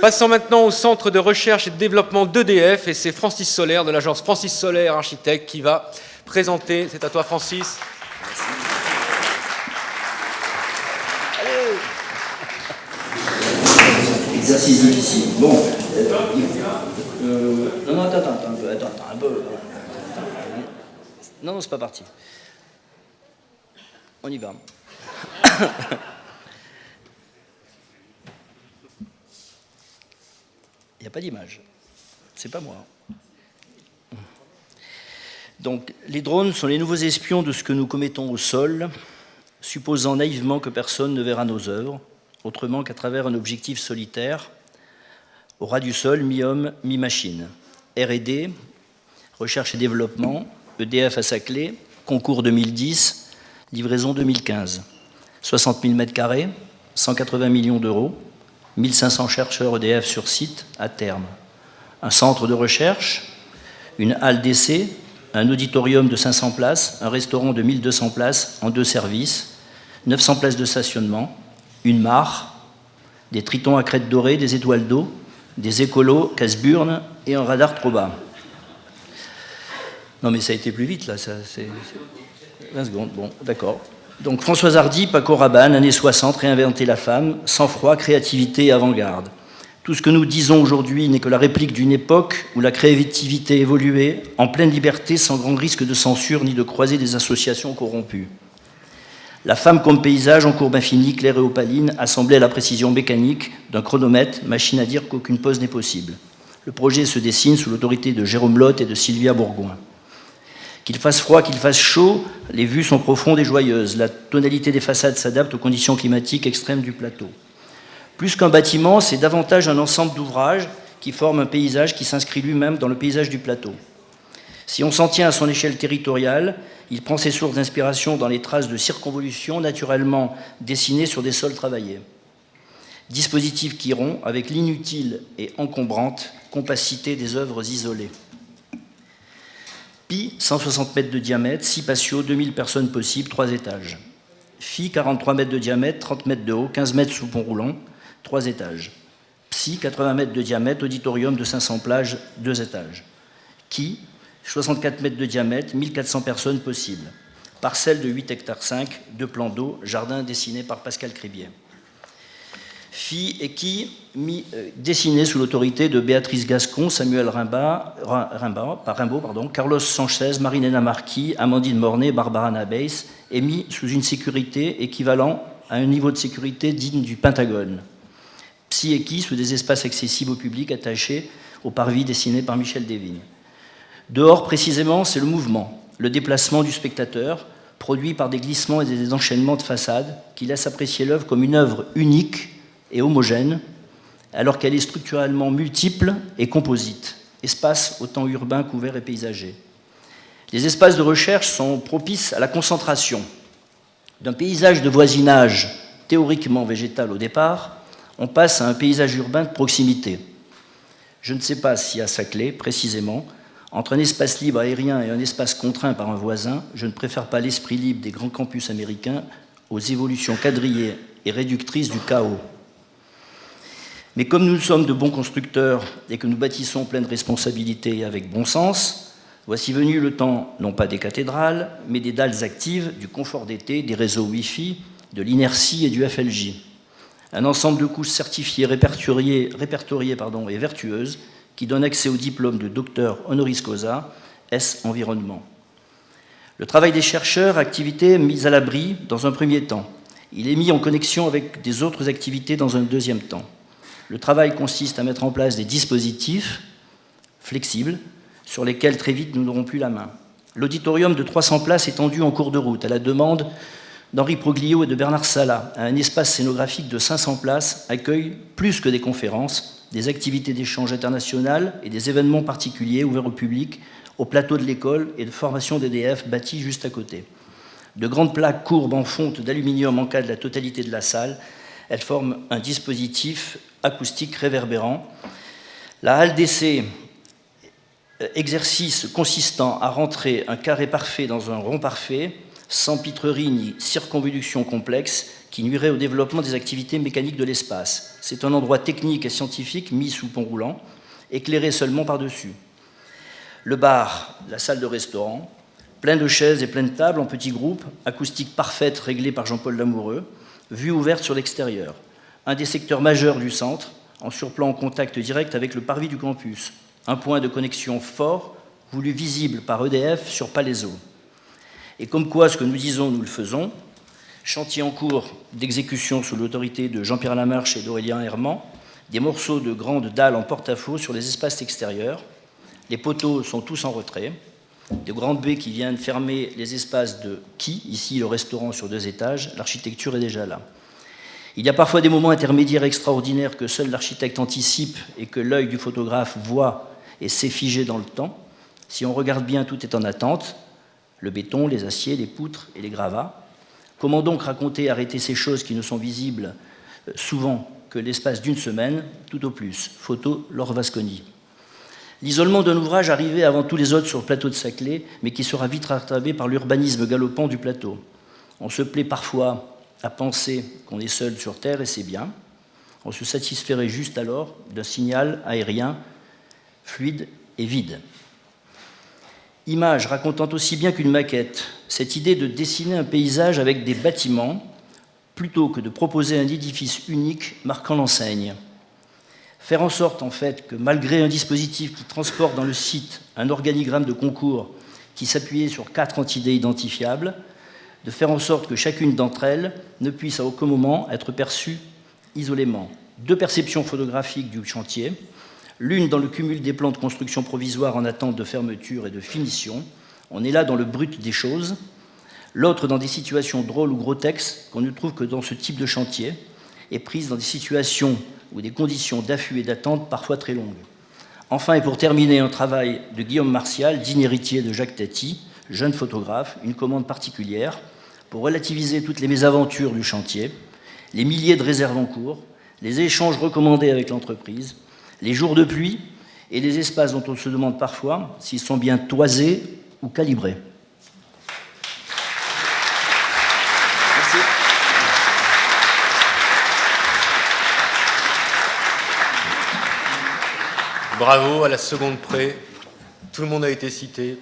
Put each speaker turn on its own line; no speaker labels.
Passons maintenant au centre de recherche et de développement d'EDF, et c'est Francis Solaire de l'agence Francis Solaire Architecte qui va présenter. C'est à toi, Francis.
Merci. Exercice difficile. Bon. Non, attends un peu. Non, c'est pas parti. On y va. Il n'y a pas d'image. C'est pas moi. Donc, les drones sont les nouveaux espions de ce que nous commettons au sol, supposant naïvement que personne ne verra nos œuvres, autrement qu'à travers un objectif solitaire, au ras du sol, mi-homme, mi-machine. R&D, recherche et développement, EDF à sa clé, concours 2010, livraison 2015. 60 000 m², 180 millions d'euros, 1500 chercheurs EDF sur site à terme. Un centre de recherche, une halle d'essai, un auditorium de 500 places, un restaurant de 1200 places en 2 services, 900 places de stationnement, une mare, des tritons à crête dorée, des étoiles d'eau, des écolos, casse-burnes et un radar trop bas. Non mais ça a été plus vite là, c'est 20 secondes, bon d'accord. Donc Françoise Hardy, Paco Rabanne, années 60, réinventer la femme, sang-froid, créativité et avant-garde. Tout ce que nous disons aujourd'hui n'est que la réplique d'une époque où la créativité évoluait en pleine liberté, sans grand risque de censure ni de croiser des associations corrompues. La femme comme paysage en courbe infinie, claire et opaline, assemblée à la précision mécanique d'un chronomètre, machine à dire qu'aucune pause n'est possible. Le projet se dessine sous l'autorité de Jérôme Lotte et de Sylvia Bourgoin. Qu'il fasse froid, qu'il fasse chaud, les vues sont profondes et joyeuses. La tonalité des façades s'adapte aux conditions climatiques extrêmes du plateau. Plus qu'un bâtiment, c'est davantage un ensemble d'ouvrages qui forment un paysage qui s'inscrit lui-même dans le paysage du plateau. Si on s'en tient à son échelle territoriale, il prend ses sources d'inspiration dans les traces de circonvolution naturellement dessinées sur des sols travaillés. Dispositif qui rompt avec l'inutile et encombrante compacité des œuvres isolées. Pi, 160 mètres de diamètre, 6 patios, 2000 personnes possibles, 3 étages. Phi, 43 mètres de diamètre, 30 mètres de haut, 15 mètres sous pont roulant, 3 étages. Psi, 80 mètres de diamètre, auditorium de 500 plages, 2 étages. Qui, 64 mètres de diamètre, 1400 personnes possibles. Parcelle de 8 hectares 5, 2 plans d'eau, jardin dessiné par Pascal Cribier. Phi et qui, dessiné sous l'autorité de Béatrice Gascon, Samuel Rimbaud, Carlos Sanchez, Marinena Marquis, Amandine Mornay, Barbara Nabeis, est mis sous une sécurité équivalent à un niveau de sécurité digne du Pentagone. Psi et qui, sous des espaces accessibles au public attachés au parvis dessiné par Michel Desvignes. Dehors, précisément, c'est le mouvement, le déplacement du spectateur, produit par des glissements et des enchaînements de façades qui laissent apprécier l'œuvre comme une œuvre unique et homogène, alors qu'elle est structurellement multiple et composite, espace autant urbain qu'ouvert et paysager. Les espaces de recherche sont propices à la concentration. D'un paysage de voisinage théoriquement végétal au départ, on passe à un paysage urbain de proximité. Je ne sais pas si à sa clé, précisément, entre un espace libre aérien et un espace contraint par un voisin, je ne préfère pas l'esprit libre des grands campus américains aux évolutions quadrillées et réductrices du chaos. Mais comme nous sommes de bons constructeurs et que nous bâtissons pleine responsabilité et avec bon sens, voici venu le temps, non pas des cathédrales, mais des dalles actives, du confort d'été, des réseaux Wi-Fi, de l'inertie et du FLJ. Un ensemble de couches certifiées, répertoriées et vertueuses qui donnent accès au diplôme de docteur honoris causa, S environnement. Le travail des chercheurs, activité mise à l'abri dans un premier temps. Il est mis en connexion avec des autres activités dans un deuxième temps. Le travail consiste à mettre en place des dispositifs flexibles sur lesquels très vite nous n'aurons plus la main. L'auditorium de 300 places est tendu en cours de route à la demande d'Henri Proglio et de Bernard Sala. Un espace scénographique de 500 places accueille plus que des conférences, des activités d'échange international et des événements particuliers ouverts au public au plateau de l'école et de formation d'EDF bâti juste à côté. De grandes plaques courbes en fonte d'aluminium encadrent la totalité de la salle. Elles forment un dispositif acoustique réverbérant. La halle d'essai, exercice consistant à rentrer un carré parfait dans un rond parfait, sans pitrerie ni circonvolution complexe qui nuirait au développement des activités mécaniques de l'espace. C'est un endroit technique et scientifique mis sous pont roulant, éclairé seulement par-dessus. Le bar, la salle de restaurant, plein de chaises et plein de tables en petits groupes, acoustique parfaite réglée par Jean-Paul Lamoureux, vue ouverte sur l'extérieur. Un des secteurs majeurs du centre, en surplomb en contact direct avec le parvis du campus. Un point de connexion fort, voulu visible par EDF sur Palaiseau. Et comme quoi ce que nous disons, nous le faisons. Chantier en cours d'exécution sous l'autorité de Jean-Pierre Lamarche et d'Aurélien Herman, des morceaux de grandes dalles en porte-à-faux sur les espaces extérieurs. Les poteaux sont tous en retrait. De grandes baies qui viennent fermer les espaces de quai, ici le restaurant sur 2 étages, l'architecture est déjà là. Il y a parfois des moments intermédiaires extraordinaires que seul l'architecte anticipe et que l'œil du photographe voit et sait figer dans le temps. Si on regarde bien, tout est en attente. Le béton, les aciers, les poutres et les gravats. Comment donc raconter et arrêter ces choses qui ne sont visibles souvent que l'espace d'une semaine, tout au plus. Photo Laure Vasconi. L'isolement d'un ouvrage arrivé avant tous les autres sur le plateau de Saclay, mais qui sera vite rattrapé par l'urbanisme galopant du plateau. On se plaît parfois à penser qu'on est seul sur Terre, et c'est bien. On se satisferait juste alors d'un signal aérien fluide et vide. Image racontant aussi bien qu'une maquette, cette idée de dessiner un paysage avec des bâtiments, plutôt que de proposer un édifice unique marquant l'enseigne. Faire en sorte, en fait, que malgré un dispositif qui transporte dans le site un organigramme de concours qui s'appuyait sur 4 entités identifiables, de faire en sorte que chacune d'entre elles ne puisse à aucun moment être perçue isolément. 2 perceptions photographiques du chantier, l'une dans le cumul des plans de construction provisoire en attente de fermeture et de finition, on est là dans le brut des choses, l'autre dans des situations drôles ou grotesques qu'on ne trouve que dans ce type de chantier, et prise dans des situations ou des conditions d'affût et d'attente parfois très longues. Enfin, et pour terminer, un travail de Guillaume Martial, digne héritier de Jacques Tati, jeune photographe, une commande particulière, pour relativiser toutes les mésaventures du chantier, les milliers de réserves en cours, les échanges recommandés avec l'entreprise, les jours de pluie et les espaces dont on se demande parfois s'ils sont bien toisés ou calibrés. Merci.
Bravo, à la seconde près. Tout le monde a été cité.